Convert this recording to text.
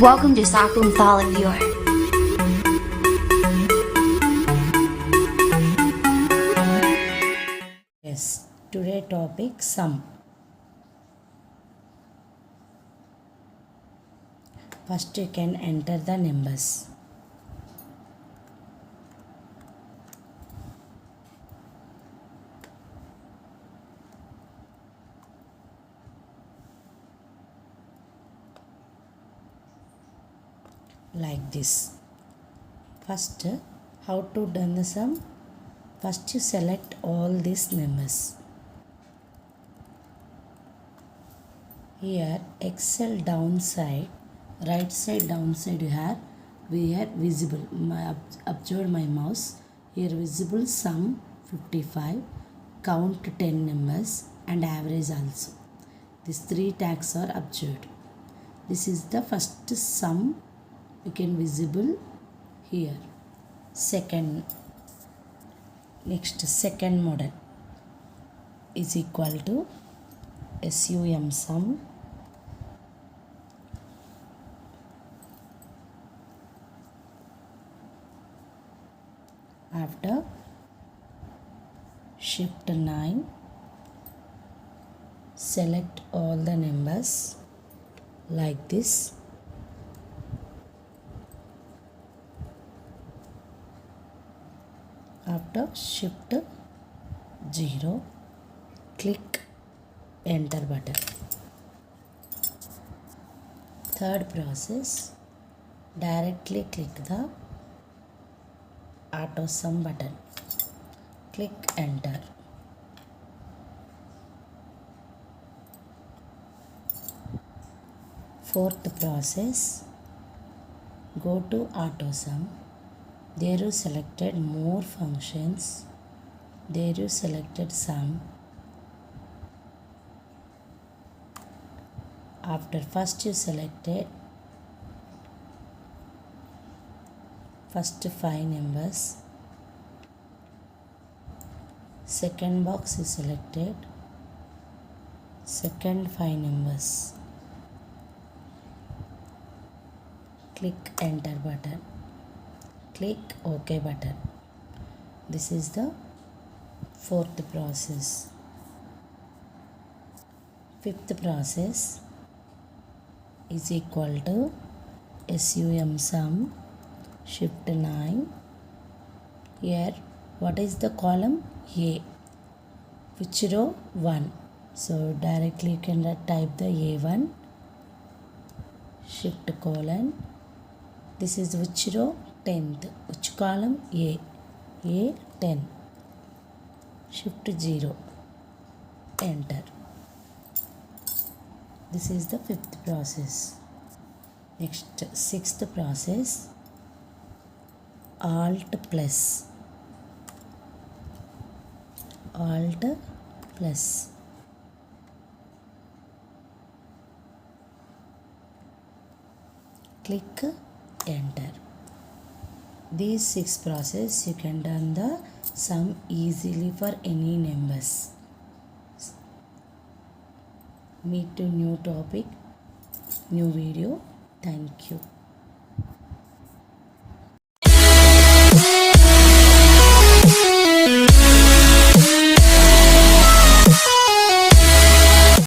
Welcome to Stockholm Solid Viewer. Yes, today topic sum. First you can enter the numbers. Like this. First, how to done the sum? First you select all these numbers. Here Excel downside, right side downside you have, we have visible. Observe my mouse. Here visible sum 55, count 10 numbers and average also. These three tags are observed. This is the first sum you can visible here. Second model is equal to SUM sum after shift 9 select all the numbers like this. After shift 0 click enter button. Third process, directly click the AutoSum button. Click enter. Fourth process, go to AutoSum. There you selected more functions. There you selected sum. After first you selected first 5 numbers. Second box is selected second 5 numbers. Click enter button. Click OK button. This is the fourth process. Fifth process is equal to SUM sum shift 9. Here what is the column? A. Which row? 1. So directly you can type the A1 shift colon. This is which row? 10th. Which column? A. A10. Shift 0. Enter. This is the fifth process. Next, sixth process, Alt plus. Alt plus. Click enter. These 6 processes you can done the sum easily for any numbers. Meet to new topic, new video. Thank you.